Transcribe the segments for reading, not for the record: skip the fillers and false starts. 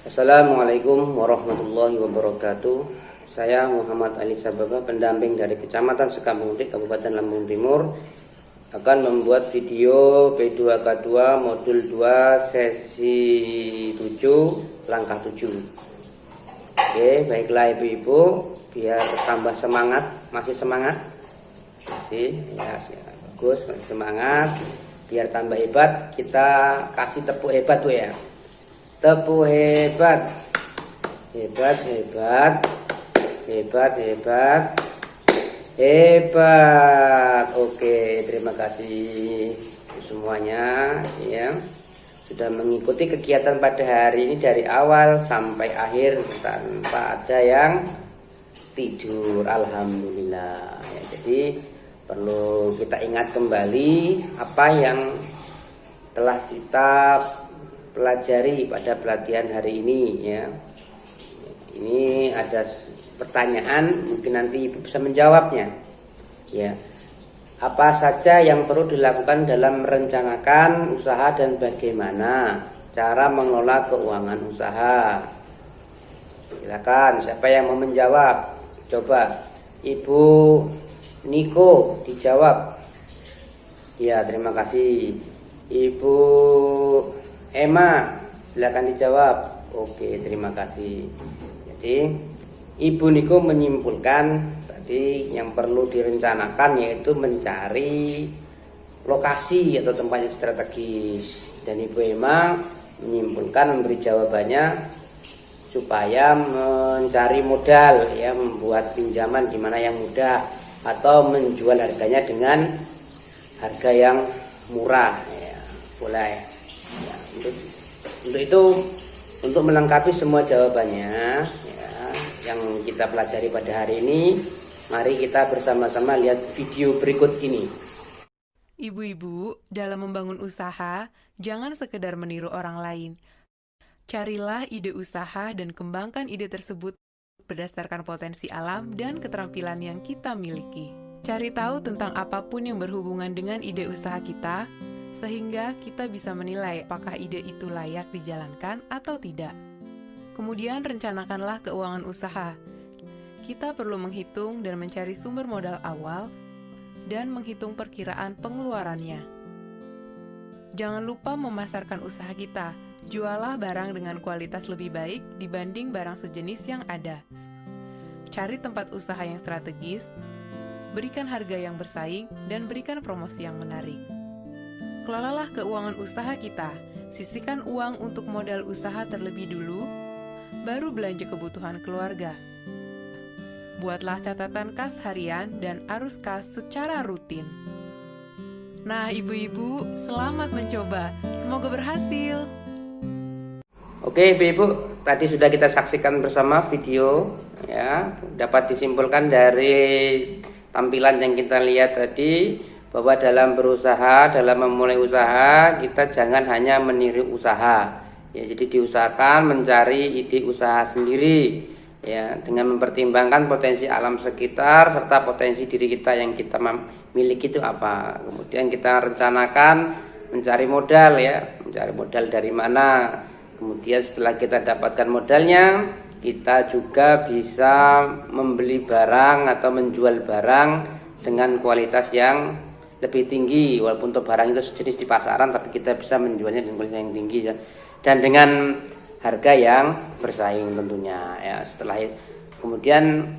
Assalamualaikum warahmatullahi wabarakatuh. Saya Muhammad Ali Sababa, pendamping dari Kecamatan Sukabumi, Kabupaten Lampung Timur, akan membuat video P2K2 modul 2 sesi 7 langkah 7. Oke, baiklah ibu-ibu, biar tambah semangat, masih semangat? Masih, ya, bagus, masih semangat. Biar tambah hebat, kita kasih tepuk hebat tuh ya. Tepuk hebat, hebat, hebat, hebat, hebat, hebat. Oke, terima kasih semuanya ya sudah mengikuti kegiatan pada hari ini dari awal sampai akhir tanpa ada yang tidur. Alhamdulillah ya, jadi perlu kita ingat kembali apa yang telah kita pelajari pada pelatihan hari ini ya. Ini ada pertanyaan, mungkin nanti ibu bisa menjawabnya ya. Apa saja yang perlu dilakukan dalam merencanakan usaha dan bagaimana cara mengelola keuangan usaha? Silakan, siapa yang mau menjawab? Coba Ibu Niko dijawab. Ya, terima kasih. Ibu Emma, silakan dijawab. Oke, terima kasih. Jadi, Ibu Niko menyimpulkan tadi yang perlu direncanakan yaitu mencari lokasi atau tempat yang strategis. Dan Ibu Emma menyimpulkan, memberi jawabannya supaya mencari modal ya, membuat pinjaman di mana yang mudah atau menjual harganya dengan harga yang murah ya. Boleh. Ya, untuk itu, untuk melengkapi semua jawabannya ya, yang kita pelajari pada hari ini, mari kita bersama-sama lihat video berikut ini. Ibu-ibu, dalam membangun usaha, jangan sekedar meniru orang lain. Carilah ide usaha dan kembangkan ide tersebut berdasarkan potensi alam dan keterampilan yang kita miliki. Cari tahu tentang apapun yang berhubungan dengan ide usaha kita, sehingga kita bisa menilai apakah ide itu layak dijalankan atau tidak. Kemudian rencanakanlah keuangan usaha. Kita perlu menghitung dan mencari sumber modal awal dan menghitung perkiraan pengeluarannya. Jangan lupa memasarkan usaha kita. Jualah barang dengan kualitas lebih baik dibanding barang sejenis yang ada. Cari tempat usaha yang strategis, berikan harga yang bersaing, dan berikan promosi yang menarik. Kelolalah keuangan usaha kita, sisihkan uang untuk modal usaha terlebih dulu, baru belanja kebutuhan keluarga. Buatlah catatan kas harian dan arus kas secara rutin. Nah, ibu-ibu, selamat mencoba. Semoga berhasil. Oke ibu-ibu, tadi sudah kita saksikan bersama video ya. Dapat disimpulkan dari tampilan yang kita lihat tadi bahwa dalam berusaha, dalam memulai usaha, kita jangan hanya meniru usaha ya. Jadi diusahakan mencari ide usaha sendiri ya, dengan mempertimbangkan potensi alam sekitar serta potensi diri kita yang kita miliki itu apa. Kemudian kita rencanakan mencari modal ya, mencari modal dari mana. Kemudian setelah kita dapatkan modalnya, kita juga bisa membeli barang atau menjual barang dengan kualitas yang lebih tinggi. Walaupun untuk barang itu sejenis di pasaran, tapi kita bisa menjualnya dengan kualitas yang tinggi ya, dan dengan harga yang bersaing tentunya ya. Setelah itu kemudian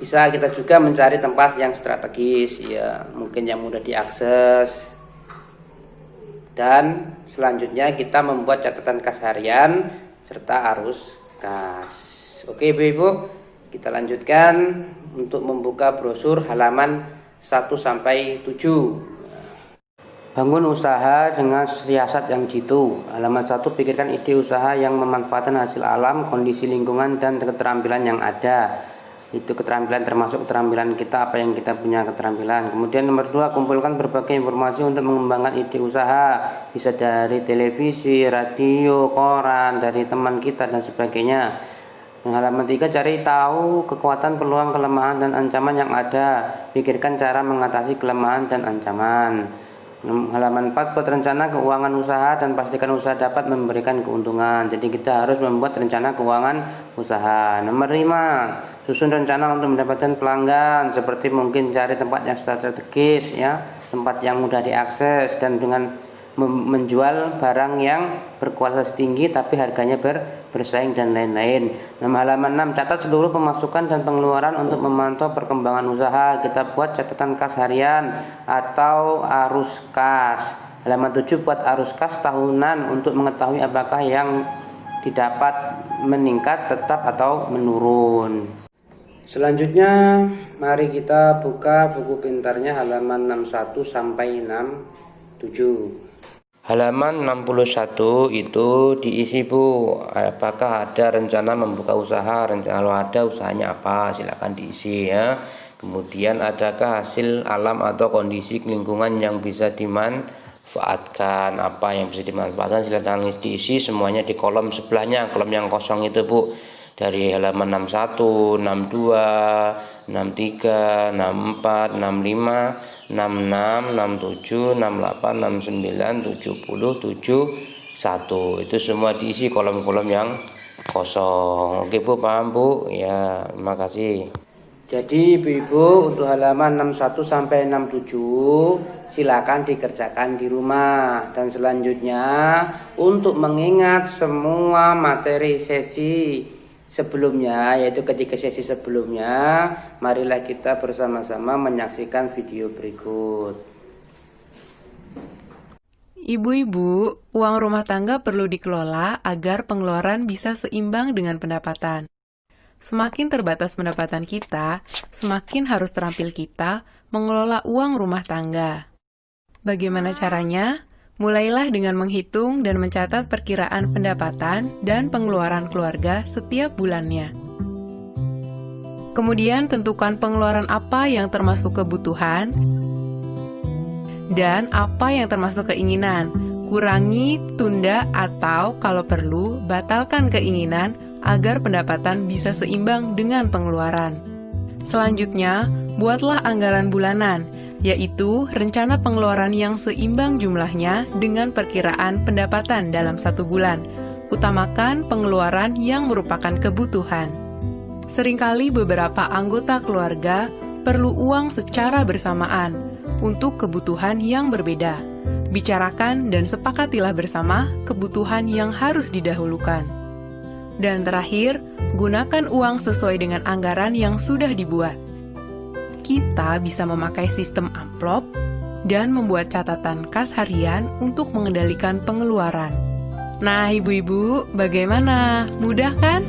bisa kita juga mencari tempat yang strategis ya, mungkin yang mudah diakses. Dan selanjutnya kita membuat catatan kas harian serta arus kas. Oke ibu-ibu, kita lanjutkan untuk membuka brosur halaman 1 sampai 7. Bangun usaha dengan siasat yang jitu. Halaman 1, pikirkan ide usaha yang memanfaatkan hasil alam, kondisi lingkungan, dan keterampilan yang ada. Itu keterampilan termasuk keterampilan kita, apa yang kita punya keterampilan. Kemudian nomor 2, kumpulkan berbagai informasi untuk mengembangkan ide usaha. Bisa dari televisi, radio, koran, dari teman kita dan sebagainya. Halaman 3, cari tahu kekuatan, peluang, kelemahan, dan ancaman yang ada. Pikirkan cara mengatasi kelemahan dan ancaman. Halaman 4, buat rencana keuangan usaha dan pastikan usaha dapat memberikan keuntungan. Jadi kita harus membuat rencana keuangan usaha. Nomor 5, susun rencana untuk mendapatkan pelanggan, seperti mungkin cari tempat yang strategis ya, tempat yang mudah diakses, dan dengan menjual barang yang berkualitas tinggi tapi harganya bersaing dan lain-lain. Halaman 6, catat seluruh pemasukan dan pengeluaran untuk memantau perkembangan usaha. Kita buat catatan kas harian atau arus kas. Halaman 7, buat arus kas tahunan untuk mengetahui apakah yang didapat meningkat, tetap atau menurun. Selanjutnya mari kita buka buku pintarnya halaman 61 sampai 67. Halaman 61 itu diisi Bu, apakah ada rencana membuka usaha, kalau ada usahanya apa, silakan diisi ya. Kemudian adakah hasil alam atau kondisi lingkungan yang bisa dimanfaatkan, apa yang bisa dimanfaatkan, silakan diisi semuanya di kolom sebelahnya, kolom yang kosong itu Bu. Dari halaman 61, 62, 63, 64, 65, 66, 67, 68, 69, 70, 71. Itu semua diisi kolom-kolom yang kosong. Oke Bu, paham Bu? Ya, terima kasih. Jadi Ibu-ibu untuk halaman 61 sampai 67 silakan dikerjakan di rumah. Dan selanjutnya untuk mengingat semua materi sesi sebelumnya, yaitu ketiga sesi sebelumnya, marilah kita bersama-sama menyaksikan video berikut. Ibu-ibu, uang rumah tangga perlu dikelola agar pengeluaran bisa seimbang dengan pendapatan. Semakin terbatas pendapatan kita, semakin harus terampil kita mengelola uang rumah tangga. Bagaimana caranya? Mulailah dengan menghitung dan mencatat perkiraan pendapatan dan pengeluaran keluarga setiap bulannya. Kemudian tentukan pengeluaran apa yang termasuk kebutuhan dan apa yang termasuk keinginan. Kurangi, tunda, atau kalau perlu, batalkan keinginan agar pendapatan bisa seimbang dengan pengeluaran. Selanjutnya, buatlah anggaran bulanan, yaitu rencana pengeluaran yang seimbang jumlahnya dengan perkiraan pendapatan dalam satu bulan. Utamakan pengeluaran yang merupakan kebutuhan. Seringkali beberapa anggota keluarga perlu uang secara bersamaan untuk kebutuhan yang berbeda. Bicarakan dan sepakatilah bersama kebutuhan yang harus didahulukan. Dan terakhir, gunakan uang sesuai dengan anggaran yang sudah dibuat. Kita bisa memakai sistem amplop dan membuat catatan kas harian untuk mengendalikan pengeluaran. Nah, ibu-ibu, bagaimana? Mudah kan?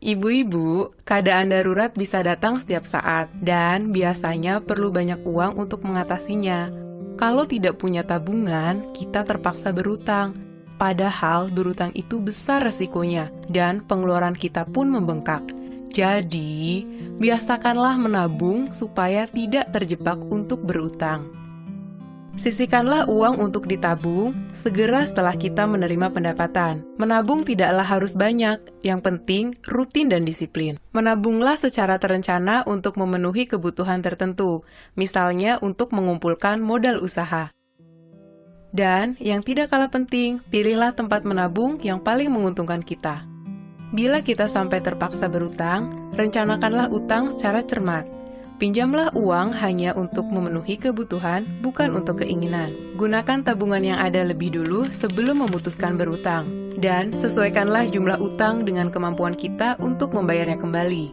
Ibu-ibu, keadaan darurat bisa datang setiap saat dan biasanya perlu banyak uang untuk mengatasinya. Kalau tidak punya tabungan, kita terpaksa berutang. Padahal berutang itu besar resikonya dan pengeluaran kita pun membengkak. Jadi, biasakanlah menabung supaya tidak terjebak untuk berutang. Sisihkanlah uang untuk ditabung segera setelah kita menerima pendapatan. Menabung tidaklah harus banyak, yang penting rutin dan disiplin. Menabunglah secara terencana untuk memenuhi kebutuhan tertentu, misalnya untuk mengumpulkan modal usaha. Dan yang tidak kalah penting, pilihlah tempat menabung yang paling menguntungkan kita. Bila kita sampai terpaksa berutang, rencanakanlah utang secara cermat. Pinjamlah uang hanya untuk memenuhi kebutuhan, bukan untuk keinginan. Gunakan tabungan yang ada lebih dulu sebelum memutuskan berutang. Dan sesuaikanlah jumlah utang dengan kemampuan kita untuk membayarnya kembali.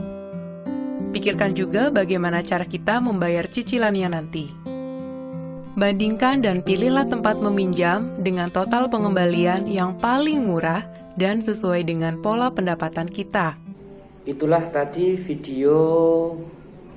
Pikirkan juga bagaimana cara kita membayar cicilannya nanti. Bandingkan dan pilihlah tempat meminjam dengan total pengembalian yang paling murah dan sesuai dengan pola pendapatan kita. Itulah tadi video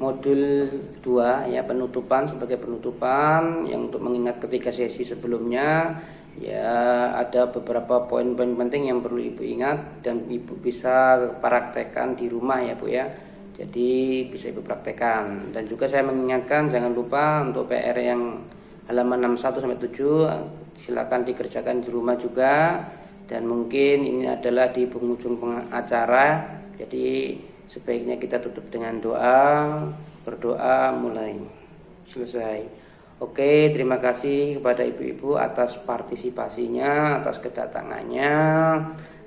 modul 2 ya, penutupan, sebagai penutupan yang untuk mengingat ketiga sesi sebelumnya. Ya, ada beberapa poin-poin penting yang perlu Ibu ingat dan Ibu bisa praktekkan di rumah ya Bu ya. Jadi bisa Ibu praktekkan. Dan juga saya mengingatkan jangan lupa untuk PR yang halaman 61 sampai 7 silakan dikerjakan di rumah juga. Dan mungkin ini adalah di penghujung acara. Jadi sebaiknya kita tutup dengan doa. berdoa mulai selesai. Oke, terima kasih kepada ibu-ibu atas partisipasinya, atas kedatangannya.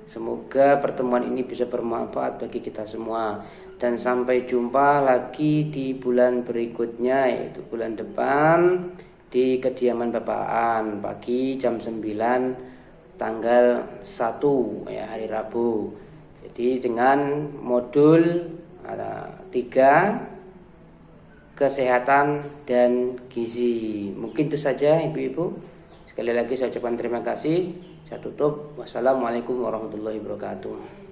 Semoga pertemuan ini bisa bermanfaat bagi kita semua. Dan sampai jumpa lagi di bulan berikutnya, yaitu bulan depan di kediaman Bapak Aan pagi jam 9 tanggal 1 ya, hari Rabu. Jadi dengan modul 3 kesehatan dan gizi. Mungkin itu saja ibu-ibu. Sekali lagi saya ucapkan terima kasih. Saya tutup. Wassalamualaikum warahmatullahi wabarakatuh.